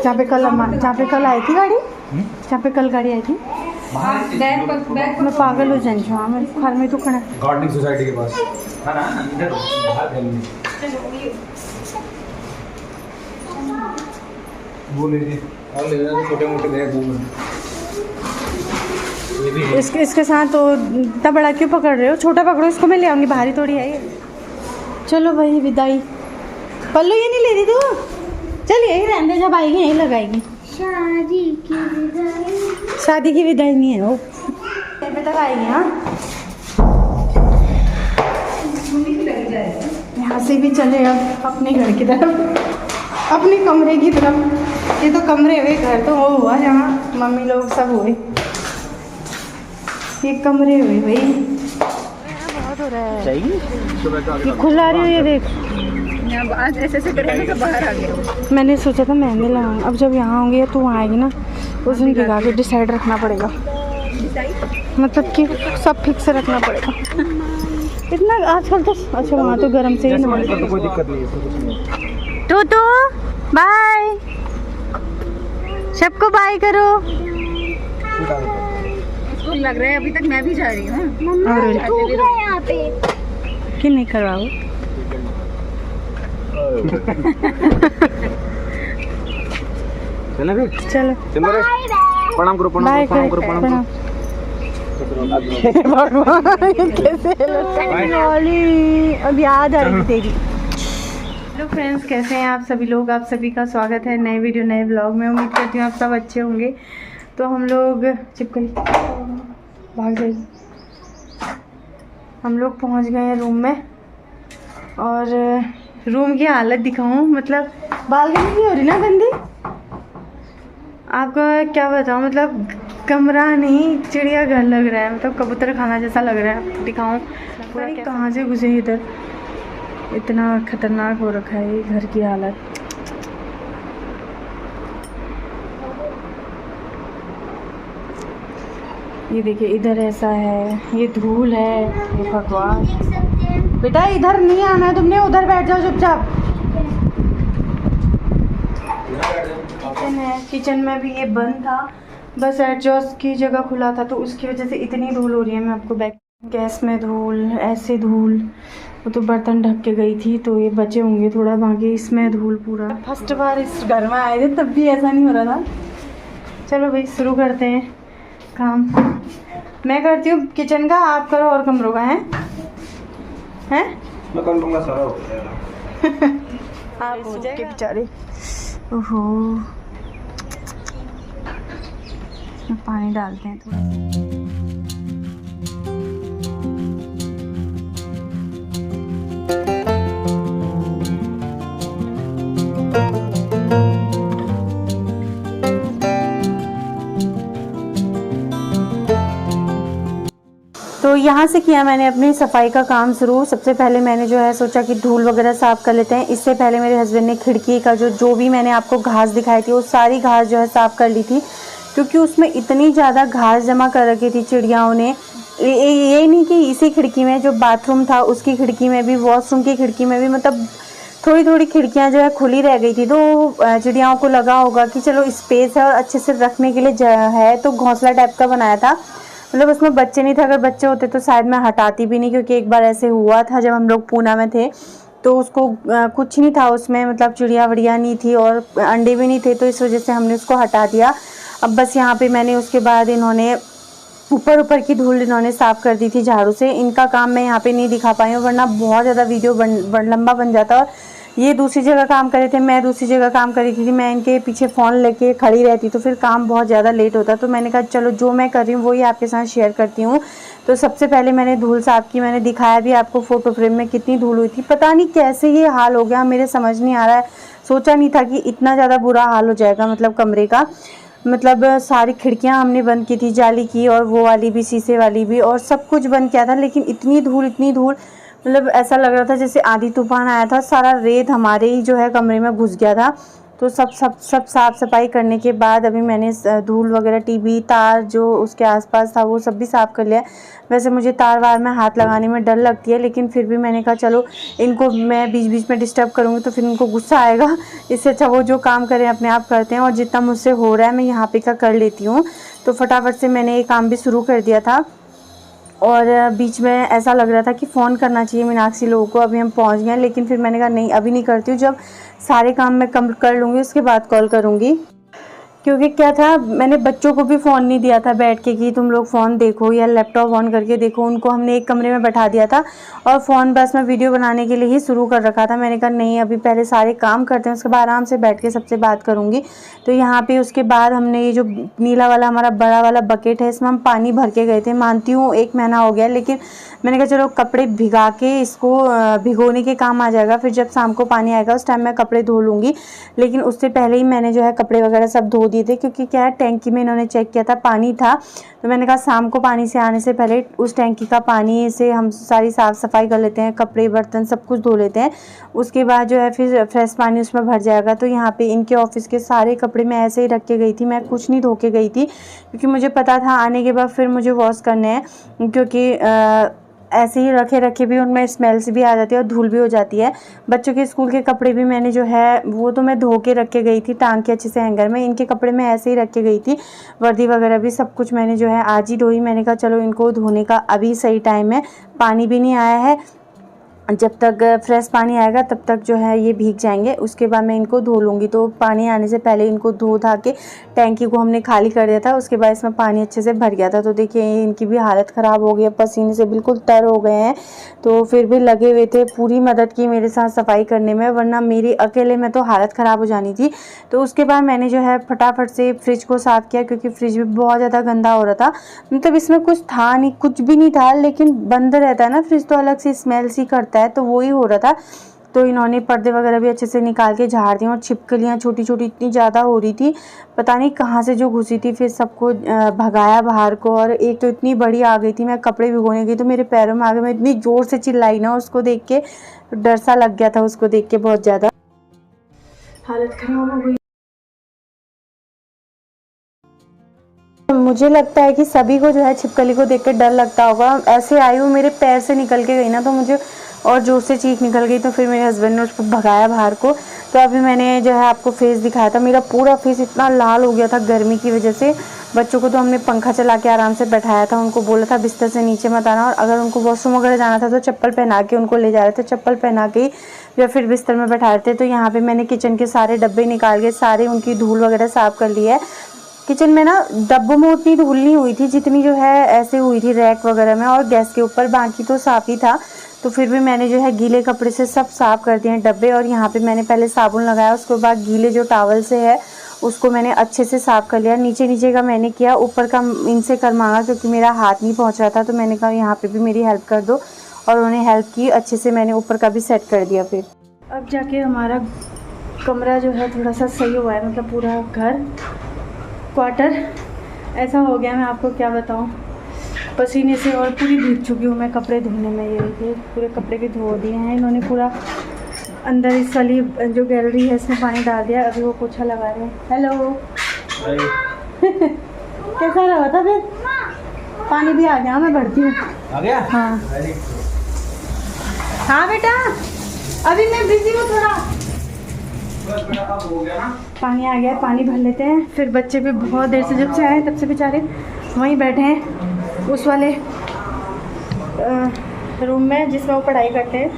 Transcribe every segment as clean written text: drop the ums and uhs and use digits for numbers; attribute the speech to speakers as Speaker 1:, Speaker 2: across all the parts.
Speaker 1: जहाँ पे कल आई थी गाड़ी, जहाँ पे कल गाड़ी आई थी, मैं पागल हो जाऊँ। हाँ मैं घर में तो खड़ा
Speaker 2: गार्डनिंग सोसाइटी के पास है ना, इधर बाहर गली वो ले लीजिए और ले लेना छोटे मोटे बैग घूम
Speaker 1: इसके साथ तो इतना बड़ा क्यों पकड़ रहे हो, छोटा पकड़ो इसको, मैं ले आऊँगी, भारी थोड़ी है ये। चलो भाई विदाई। पल्लू ये नहीं ले रही तू, चल यही रहने जब आएगी यहीं लगाएगी। शादी की विदाई नहीं है वो, अभी तक आएगी। हाँ यहाँ से भी चले अब अपने घर की तरफ, अपने कमरे की तरफ। ये तो कमरे हुए, घर तो वो हुआ जहाँ मम्मी लोग सब हुए, ये कमरे हुए भाई। बहुत हो रहा है, ये खुला रही हो, ये देख
Speaker 3: आज ऐसे करेंगे तो बाहर आ गया।
Speaker 1: मैंने सोचा था मेहंदी लगाऊँ, अब जब यहाँ होंगे तो वहाँ आएगी ना, उस दिन दिखा के डिसाइड रखना पड़ेगा, मतलब कि सब फिक्स रखना पड़ेगा। इतना आजकल तो अच्छा वहाँ तो गर्म से ही ना,
Speaker 2: कोई दिक्कत नहीं है।
Speaker 1: तो बाय, सबको बाय करो।
Speaker 3: इसको लग रहा है अभी तक मैं भी जा रही हूँ
Speaker 1: यहाँ पे कि नहीं करवाओ।
Speaker 2: चलो
Speaker 1: चलो
Speaker 2: प्रणाम करो, प्रणाम करो, प्रणाम।
Speaker 1: अब याद आ रही तेरी। हेलो फ्रेंड्स, कैसे हैं आप सभी लोग? आप सभी का स्वागत है नए वीडियो नए ब्लॉग में। उम्मीद करती हूँ आप सब अच्छे होंगे। तो हम लोग चिपकली भाग जाएगी, हम लोग पहुँच गए हैं रूम में, और रूम की हालत दिखाऊं, मतलब बालकनी भी हो रही ना गंदी, आपको क्या बताऊं, मतलब कमरा नहीं चिड़िया घर लग रहा है, मतलब कबूतर खाना जैसा लग रहा है। दिखाऊं पूरा कहाँ से घुसे इधर, इतना खतरनाक हो रखा है ये घर की हालत। ये देखिए इधर ऐसा है, ये धूल है, ये भगवान। बेटा इधर नहीं आना है तुमने, उधर बैठ जाओ चुपचाप। किचन है, किचन में भी ये बंद था, बस एडजस्ट की जगह खुला था, तो उसकी वजह से इतनी धूल हो रही है। मैं आपको गैस में धूल, ऐसे धूल, वो तो बर्तन ढक के गई थी तो ये बचे होंगे थोड़ा, बाकी इसमें धूल पूरा। फर्स्ट बार इस घर में आए थे तब भी ऐसा नहीं हो रहा था। चलो भाई शुरू करते हैं काम। मैं करती हूँ किचन का, आप करो और कमरों का। हैं
Speaker 2: मैं कर लूँगा, सारा हो जाएगा।
Speaker 1: आप हो जाएगा बेचारे। ओहो, पानी डालते हैं थोड़ा। तो यहाँ से किया मैंने अपनी सफाई का काम शुरू। सबसे पहले मैंने जो है सोचा कि धूल वगैरह साफ़ कर लेते हैं। इससे पहले मेरे हस्बैंड ने खिड़की का जो भी मैंने आपको घास दिखाई थी, वो सारी घास जो है साफ़ कर ली थी, क्योंकि उसमें इतनी ज़्यादा घास जमा कर रखी थी चिड़ियाओं ने। ये नहीं कि इसी खिड़की में, जो बाथरूम था उसकी खिड़की में भी, वॉशरूम की खिड़की में भी, मतलब थोड़ी थोड़ी खिड़कियाँ जो है खुली रह गई थी। तो चिड़ियाओं को लगा होगा कि चलो स्पेस है और अच्छे से रखने के लिए है, तो घोंसला टाइप का बनाया था। मतलब उसमें बच्चे नहीं थे, अगर बच्चे होते तो शायद मैं हटाती भी नहीं, क्योंकि एक बार ऐसे हुआ था जब हम लोग पूना में थे, तो उसको कुछ नहीं था उसमें, मतलब चिड़िया वड़िया नहीं थी और अंडे भी नहीं थे, तो इस वजह से हमने उसको हटा दिया। अब बस यहाँ पे मैंने उसके बाद इन्होंने ऊपर की धूल इन्होंने साफ़ कर दी थी झाड़ू से। इनका काम मैं यहाँ पे नहीं दिखा पाई हूँ, वरना बहुत ज़्यादा वीडियो लंबा बन जाता। और ये दूसरी जगह काम कर रहे थे, मैं दूसरी जगह काम कर रही थी, मैं इनके पीछे फ़ोन लेके खड़ी रहती तो फिर काम बहुत ज़्यादा लेट होता। तो मैंने कहा चलो जो मैं कर रही हूँ वही आपके साथ शेयर करती हूँ। तो सबसे पहले मैंने धूल साफ़ की, मैंने दिखाया भी आपको फ़ोटो फ्रेम में कितनी धूल हुई थी। पता नहीं कैसे ये हाल हो गया, मेरे समझ नहीं आ रहा है। सोचा नहीं था कि इतना ज़्यादा बुरा हाल हो जाएगा, मतलब कमरे का। मतलब सारी खिड़कियाँ हमने बंद की थी, जाली की, और वो वाली भी, शीशे वाली भी, और सब कुछ बंद किया था, लेकिन इतनी धूल, मतलब ऐसा लग रहा था जैसे आंधी तूफान आया था। सारा रेत हमारे ही जो है कमरे में घुस गया था। तो सब साफ़ सफाई करने के बाद अभी मैंने धूल वगैरह, टीवी तार जो उसके आसपास था वो सब भी साफ़ कर लिया। वैसे मुझे तार वार में हाथ लगाने में डर लगती है, लेकिन फिर भी मैंने कहा चलो इनको मैं बीच बीच में डिस्टर्ब करूँगी तो फिर इनको गुस्सा आएगा, इससे अच्छा वो जो काम करें अपने आप करते हैं, और जितना मुझसे हो रहा है मैं यहाँ पे का कर लेती हूँ। तो फटाफट से मैंने ये काम भी शुरू कर दिया था। और बीच में ऐसा लग रहा था कि फ़ोन करना चाहिए मीनाक्षी लोगों को, अभी हम पहुंच गए, लेकिन फिर मैंने कहा नहीं अभी नहीं करती हूँ, जब सारे काम मैं कर लूँगी उसके बाद कॉल करूँगी। क्योंकि क्या था, मैंने बच्चों को भी फ़ोन नहीं दिया था बैठ के कि तुम लोग फ़ोन देखो या लैपटॉप ऑन करके देखो, उनको हमने एक कमरे में बैठा दिया था और फ़ोन बस मैं वीडियो बनाने के लिए ही शुरू कर रखा था। मैंने कहा नहीं अभी पहले सारे काम करते हैं, उसके बाद आराम से बैठ के सबसे बात करूँगी। तो यहाँ पे उसके बाद हमने ये जो नीला वाला हमारा बड़ा वाला बकेट है, इसमें हम पानी भर के गए थे। मानती हूँ 1 महीना हो गया, लेकिन मैंने कहा चलो कपड़े भिगा के इसको भिगोने के काम आ जाएगा, फिर जब शाम को पानी आएगा उस टाइम मैं कपड़े धो लूँगी। लेकिन उससे पहले ही मैंने जो है कपड़े वगैरह सब धो दिए थे, क्योंकि क्या है टैंकी में इन्होंने चेक किया था पानी था, तो मैंने कहा शाम को पानी से आने से पहले उस टैंकी का पानी से हम सारी साफ़ सफाई कर लेते हैं, कपड़े बर्तन सब कुछ धो लेते हैं, उसके बाद जो है फिर फ्रेश पानी उसमें भर जाएगा। तो यहाँ पे इनके ऑफिस के सारे कपड़े मैं ऐसे ही रख के गई थी, मैं कुछ नहीं धो के गई थी, क्योंकि मुझे पता था आने के बाद फिर मुझे वॉश करने हैं, क्योंकि ऐसे ही रखे भी उनमें स्मेल से भी आ जाती है और धूल भी हो जाती है। बच्चों के स्कूल के कपड़े भी मैंने जो है वो तो मैं धो के रख के गई थी टांग के अच्छे से हैंगर में, इनके कपड़े मैं ऐसे ही रख के गई थी, वर्दी वगैरह भी सब कुछ मैंने जो है आज ही धोई। मैंने कहा चलो इनको धोने का अभी सही टाइम है, पानी भी नहीं आया है, जब तक फ्रेश पानी आएगा तब तक जो है ये भीग जाएंगे, उसके बाद मैं इनको धो लूँगी। तो पानी आने से पहले इनको धो धा के टैंकी को हमने खाली कर दिया था, उसके बाद इसमें पानी अच्छे से भर गया था। तो देखिए इनकी भी हालत ख़राब हो गई है, पसीने से बिल्कुल तर हो गए हैं, तो फिर भी लगे हुए थे, पूरी मदद की मेरे साथ सफाई करने में, वरना मेरी अकेले में तो हालत ख़राब हो जानी थी। तो उसके बाद मैंने जो है फटाफट से फ्रिज को साफ़ किया, क्योंकि फ्रिज भी बहुत ज़्यादा गंदा हो रहा था, मतलब इसमें कुछ था नहीं, कुछ भी नहीं था, लेकिन बंद रहता है ना फ्रिज तो अलग से स्मेल सी करता है, तो वही हो रहा था। तो इन्होंने पर्दे वगैरह भी अच्छे से निकाल के झाड़ दिए, और छिपकलियाँ छोटी छोटी इतनी ज़्यादा हो रही थी, पता नहीं कहाँ से जो घुसी थी, फिर सबको भगाया बाहर को। और एक तो इतनी बड़ी आ गई थी, मैं कपड़े भिगोने गई तो मेरे पैरों में आ गई, मैं इतनी ज़ोर से चिल्लाई ना उसको देख के, डर सा लग गया था उसको देख के, बहुत ज़्यादा हालत ख़राब हो गई। मुझे लगता है कि सभी को जो है छिपकली को देख के डर लगता होगा। ऐसे आई हूँ, मेरे पैर से निकल के गई ना, तो मुझे और जोर से चीख निकल गई, तो फिर मेरे हस्बैंड ने उसको भगाया बाहर को। तो अभी मैंने जो है आपको फेस दिखाया था, मेरा पूरा फेस इतना लाल हो गया था गर्मी की वजह से। बच्चों को तो हमने पंखा चला के आराम से बैठाया था, उनको बोला था बिस्तर से नीचे मत आना, और अगर उनको वॉशरूम वगैरह जाना था तो चप्पल पहना के उनको ले जा रहे थे, चप्पल पहना के ही या फिर बिस्तर में बैठा रहे थे। तो यहाँ पे मैंने किचन के सारे डब्बे निकाल के सारे उनकी धूल वगैरह साफ़ कर ली है। किचन में ना डब्बों में उतनी धूल नहीं हुई थी जितनी जो है ऐसे हुई थी रैक वगैरह में और गैस के ऊपर, बाकी तो साफ़ ही था। तो फिर भी मैंने जो है गीले कपड़े से सब साफ़ कर दिए हैं डब्बे, और यहाँ पे मैंने पहले साबुन लगाया, उसके बाद गीले जो टॉवल से है उसको मैंने अच्छे से साफ़ कर लिया। नीचे नीचे का मैंने किया, ऊपर का इनसे कर मांगा क्योंकि मेरा हाथ नहीं पहुँच रहा था, तो मैंने कहा यहाँ पर भी मेरी हेल्प कर दो, और उन्होंने हेल्प की, अच्छे से मैंने ऊपर का भी सेट कर दिया। फिर अब जाके हमारा कमरा जो है थोड़ा सा सही हुआ है, मतलब पूरा घर क्वार्टर ऐसा हो गया, मैं आपको क्या बताऊं, पसीने से और पूरी भीग चुकी हूँ मैं कपड़े धोने में। ये देखिए पूरे कपड़े भी धो दिए हैं इन्होंने, पूरा अंदर इस वाली जो गैलरी है इसमें पानी डाल दिया, अभी वो पोछा लगा रहे हैं। हेलो कैसा लगा था फिर? पानी भी आ गया, मैं भरती हूँ।
Speaker 2: आ गया?
Speaker 1: हाँ हाँ बेटा, अभी मैं बिजी हूँ थोड़ा।
Speaker 2: हो गया ना?
Speaker 1: पानी आ गया, पानी भर लेते हैं। फिर बच्चे भी बहुत देर से जब से आए तब से बेचारे वहीं बैठे हैं उस वाले रूम में जिसमें वो पढ़ाई करते हैं।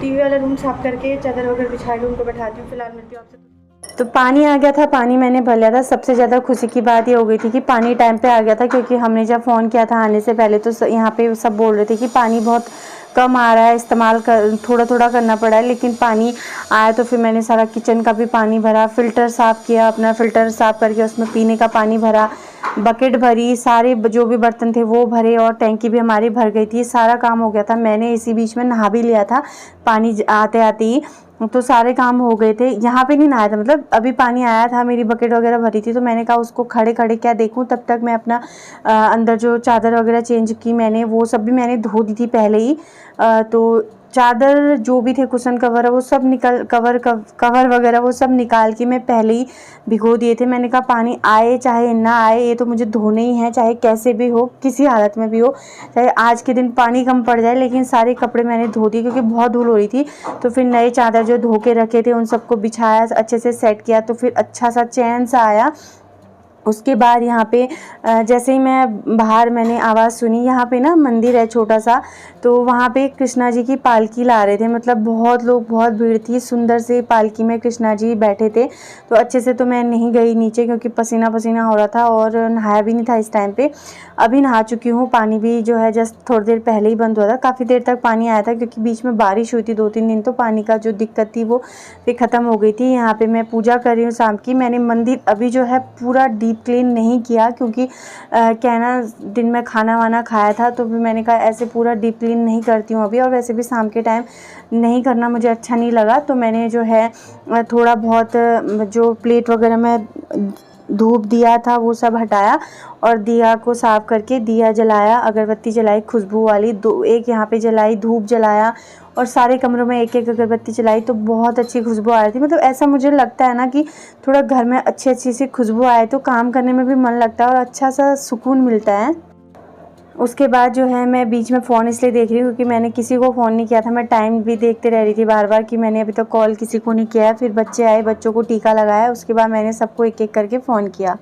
Speaker 1: टीवी वाला रूम साफ करके चादर वगैरह बिछा के उनको बैठाती हूँ। फिलहाल मिलती हूँ आपसे। तो पानी आ गया था, पानी मैंने भर लिया था। सबसे ज़्यादा खुशी की बात ये हो गई थी कि पानी टाइम पे आ गया था, क्योंकि हमने जब फ़ोन किया था आने से पहले तो यहाँ पे सब बोल रहे थे कि पानी बहुत कम आ रहा है, इस्तेमाल कर थोड़ा थोड़ा करना पड़ा है, लेकिन पानी आया। तो फिर मैंने सारा किचन का भी पानी भरा, फ़िल्टर साफ़ किया, अपना फ़िल्टर साफ़ करके उसमें पीने का पानी भरा, बकेट भरी, सारे जो भी बर्तन थे वो भरे, और टैंकी भी हमारी भर गई थी। सारा काम हो गया था। मैंने इसी बीच में नहा भी लिया था पानी आते आते ही, तो सारे काम हो गए थे। यहाँ पे नहीं नहाया था, मतलब अभी पानी आया था, मेरी बकेट वगैरह भरी थी, तो मैंने कहा उसको खड़े खड़े क्या देखूँ, तब तक मैं अपना अंदर जो चादर वगैरह चेंज की मैंने, वो सब भी मैंने धो दी थी पहले ही। तो चादर जो भी थे, कुशन कवर वो सब कवर वगैरह वो सब निकाल के मैं पहले ही भिगो दिए थे। मैंने कहा पानी आए चाहे ना आए, ये तो मुझे धोने ही है, चाहे कैसे भी हो, किसी हालत में भी हो, चाहे आज के दिन पानी कम पड़ जाए, लेकिन सारे कपड़े मैंने धो दिए क्योंकि बहुत धूल हो रही थी। तो फिर नए चादर जो धो के रखे थे उन सबको बिछाया, अच्छे से सेट किया, तो फिर अच्छा सा चैन सा आया। उसके बाद यहाँ पे जैसे ही मैं बाहर मैंने आवाज़ सुनी, यहाँ पे ना मंदिर है छोटा सा, तो वहाँ पे कृष्णा जी की पालकी ला रहे थे। मतलब बहुत लोग, बहुत भीड़ थी, सुंदर से पालकी में कृष्णा जी बैठे थे। तो अच्छे से तो मैं नहीं गई नीचे क्योंकि पसीना पसीना हो रहा था और नहाया भी नहीं था इस टाइम पे। अभी नहा चुकी हूँ, पानी भी जो है जस्ट थोड़ी देर पहले ही बंद हुआ था। काफ़ी देर तक पानी आया था क्योंकि बीच में बारिश हुई थी 2-3 दिन, तो पानी का जो दिक्कत थी वो फिर ख़त्म हो गई थी। यहाँ पे मैं पूजा कर रही हूँ शाम की। मैंने मंदिर अभी जो है पूरा डीप क्लीन नहीं किया क्योंकि क्या है ना, दिन में खाना वाना खाया था, तो फिर मैंने कहा ऐसे पूरा डीप क्लीन नहीं करती हूँ अभी, और वैसे भी शाम के टाइम नहीं करना मुझे अच्छा नहीं लगा। तो मैंने जो है थोड़ा बहुत जो प्लेट वगैरह में धूप दिया था वो सब हटाया और दिया को साफ़ करके दिया जलाया, अगरबत्ती जलाई खुशबू वाली, एक यहाँ पे जलाई, धूप जलाया और सारे कमरों में एक एक अगरबत्ती जलाई, तो बहुत अच्छी खुशबू आ रही थी। मतलब ऐसा मुझे लगता है ना कि थोड़ा घर में अच्छी अच्छी सी खुशबू आए तो काम करने में भी मन लगता है और अच्छा सा सुकून मिलता है। उसके बाद जो है मैं बीच में फ़ोन इसलिए देख रही हूँ क्योंकि मैंने किसी को फ़ोन नहीं किया था। मैं टाइम भी देखते रह रही थी बार बार कि मैंने अभी तक कॉल किसी को नहीं किया है। फिर बच्चे आए, बच्चों को टीका लगाया, उसके बाद मैंने सबको एक एक करके फ़ोन किया।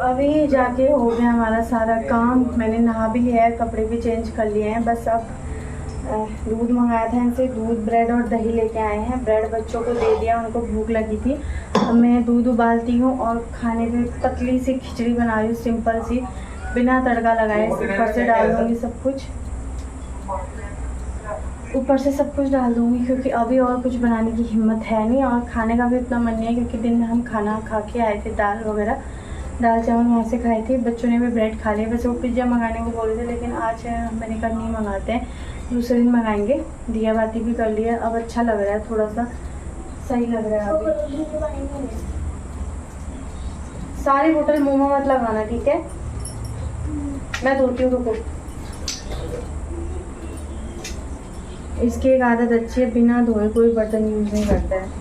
Speaker 1: अभी जाके हो गया हमारा सारा काम। मैंने नहा भी लिया है, कपड़े भी चेंज कर लिए हैं। बस अब दूध मंगाया था इनसे, दूध, ब्रेड और दही लेके आए हैं। ब्रेड बच्चों को दे दिया, उनको भूख लगी थी। अब मैं दूध उबालती हूँ और खाने में पतली सी खिचड़ी बना रही हूँ, सिंपल सी, बिना तड़का लगाए। ऊपर से डाल दूँगी सब कुछ, ऊपर से सब कुछ डाल दूँगी क्योंकि अभी और कुछ बनाने की हिम्मत है नहीं और खाने का भी इतना मन नहीं है क्योंकि दिन में हम खाना खा के आए थे, दाल वगैरह, दाल चावल वहाँ से खाए थे। बच्चों ने भी ब्रेड खा लिया। वैसे वो पिज़्ज़ा मंगाने को बोले थे लेकिन आज मैंने कहा नहीं मंगाते हैं, दूसरे दिन मंगाएंगे। दिया बाती भी कर लिया, अब अच्छा लग रहा है, थोड़ा सा सही लग रहा है अभी। सारी बोतल मुँह में मत लगाना, ठीक है? मैं धोती हूँ, रुको। इसकी एक आदत अच्छी है, बिना धोए कोई बर्तन यूज़ नहीं करता है।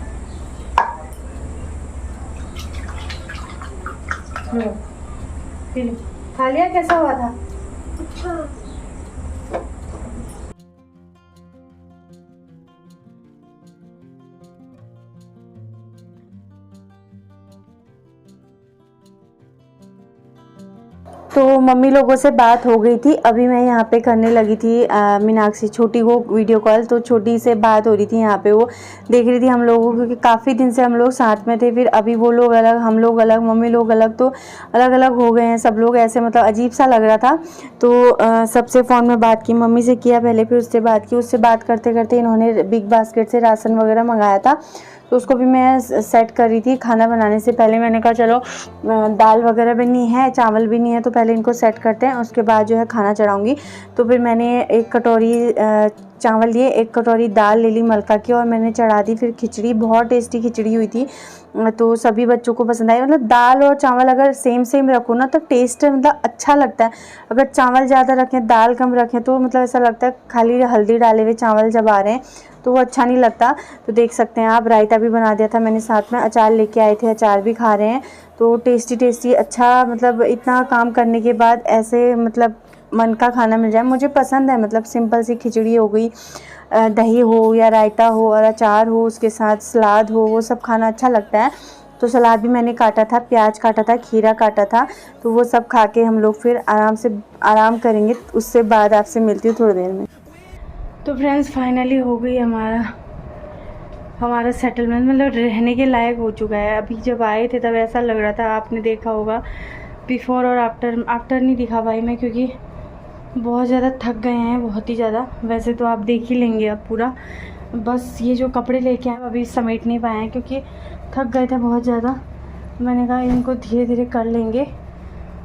Speaker 1: फिर खा लिया, कैसा हुआ था? अच्छा। तो मम्मी लोगों से बात हो गई थी। अभी मैं यहाँ पे करने लगी थी मीनाक्षी छोटी को वीडियो कॉल। तो छोटी से बात हो रही थी, यहाँ पे वो देख रही थी हम लोगों को क्योंकि काफ़ी दिन से हम लोग साथ में थे। फिर अभी वो लोग अलग, हम लोग अलग, मम्मी लोग अलग, तो अलग अलग हो गए हैं सब लोग। ऐसे मतलब अजीब सा लग रहा था। तो सबसे फ़ोन में बात की, मम्मी से किया पहले, फिर उससे बात की। उससे बात करते करते इन्होंने बिग बास्केट से राशन वगैरह मंगाया था, तो उसको भी मैं सेट कर रही थी। खाना बनाने से पहले मैंने कहा चलो दाल वगैरह भी नहीं है, चावल भी नहीं है, तो पहले इनको सेट करते हैं, उसके बाद जो है खाना चढ़ाऊँगी। तो फिर मैंने एक कटोरी चावल लिए, एक कटोरी दाल ले ली मलका की और मैंने चढ़ा दी। फिर खिचड़ी, बहुत टेस्टी खिचड़ी हुई थी, तो सभी बच्चों को पसंद आई। मतलब दाल और चावल अगर सेम सेम रखो ना तो टेस्ट मतलब अच्छा लगता है। अगर चावल ज़्यादा रखें, दाल कम रखें, तो मतलब ऐसा लगता है खाली हल्दी डाले हुए चावल जब आ रहे हैं तो वो अच्छा नहीं लगता। तो देख सकते हैं आप, रायता भी बना दिया था मैंने, साथ में अचार लेके आए थे, अचार भी खा रहे हैं। तो टेस्टी टेस्टी अच्छा, मतलब इतना काम करने के बाद ऐसे मतलब मन का खाना मिल जाए, मुझे पसंद है। मतलब सिंपल सी खिचड़ी हो गई, दही हो या रायता हो और अचार हो, उसके साथ सलाद हो, वो सब खाना अच्छा लगता है। तो सलाद भी मैंने काटा था, प्याज काटा था, खीरा काटा था। तो वो सब खा के हम लोग फिर आराम करेंगे। उससे बाद आपसे मिलती हूँ थोड़ी देर में। तो फ्रेंड्स फाइनली हो गई हमारा हमारा सेटलमेंट मतलब रहने के लायक हो चुका है। अभी जब आए थे तब ऐसा लग रहा था, आपने देखा होगा बिफ़ोर और आफ्टर नहीं दिखा पाई मैं क्योंकि बहुत ज़्यादा थक गए हैं, बहुत ही ज़्यादा। वैसे तो आप देख ही लेंगे अब पूरा, बस ये जो कपड़े लेके आए अभी समेट नहीं पाए हैं क्योंकि थक गए थे बहुत ज़्यादा। मैंने कहा इनको धीरे धीरे कर लेंगे।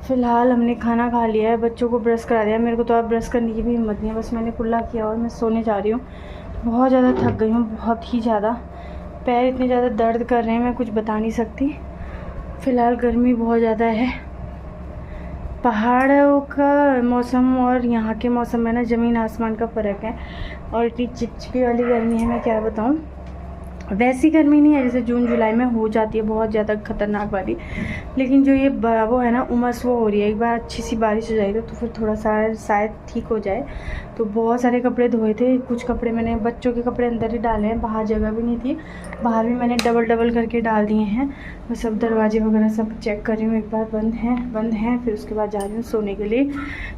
Speaker 1: फ़िलहाल हमने खाना खा लिया है, बच्चों को ब्रश करा दिया। मेरे को तो अब ब्रश करने की भी हिम्मत नहीं है, बस मैंने कुल्ला किया और मैं सोने जा रही हूँ। बहुत ज़्यादा थक गई हूँ, बहुत ही ज़्यादा। पैर इतने ज़्यादा दर्द कर रहे हैं, मैं कुछ बता नहीं सकती। फ़िलहाल गर्मी बहुत ज़्यादा है। पहाड़ों का मौसम और यहाँ के मौसम में ना ज़मीन आसमान का फ़र्क है। और इतनी चिपचिपी वाली गर्मी है, मैं क्या बताऊँ। वैसी गर्मी नहीं है जैसे जून जुलाई में हो जाती है बहुत ज़्यादा ख़तरनाक वाली, लेकिन जो ये वो है ना उमस वो हो रही है। एक बार अच्छी सी बारिश हो जाएगी तो फिर थोड़ा सा शायद ठीक हो जाए। तो बहुत सारे कपड़े धोए थे, कुछ कपड़े मैंने बच्चों के कपड़े अंदर ही डाले हैं, बाहर जगह भी नहीं थी। बाहर भी मैंने डबल करके डाल दिए हैं। मैं सब दरवाजे वगैरह सब चेक कर रही हूँ, एक बार बंद हैं, फिर उसके बाद जा रही हूँ सोने के लिए।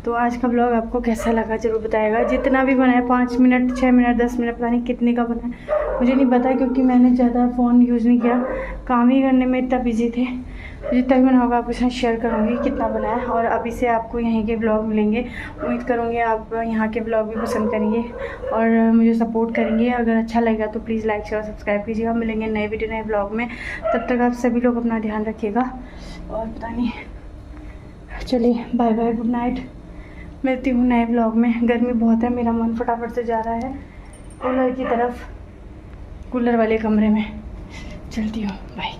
Speaker 1: तो आज का ब्लॉग आपको कैसा लगा ज़रूर बताएगा। जितना भी बना है 5 मिनट 6 मिनट 10 मिनट पता नहीं कितने का बना है मुझे नहीं पता, क्योंकि मैंने ज़्यादा फ़ोन यूज़ नहीं किया, काम ही करने में इतना बिजी थे। जितना भी बना होगा आपके साथ शेयर करूँगी कितना बना है। और अभी से आपको यहीं के ब्लॉग मिलेंगे। उम्मीद करूँगी आप यहाँ के ब्लॉग भी पसंद करेंगे और मुझे सपोर्ट करेंगे। अगर अच्छा लगेगा तो प्लीज़ लाइक शेयर सब्सक्राइब कीजिएगा। मिलेंगे नए वीडियो नए ब्लॉग में, तब तक आप सभी लोग अपना ध्यान रखिएगा। और पता नहीं, चलिए बाय बाय, गुड नाइट। मिलती हूँ नए ब्लॉग में। गर्मी बहुत है, मेरा मन फटाफट से जा रहा है कूलर की तरफ, कूलर वाले कमरे में चलती हूँ। बाय।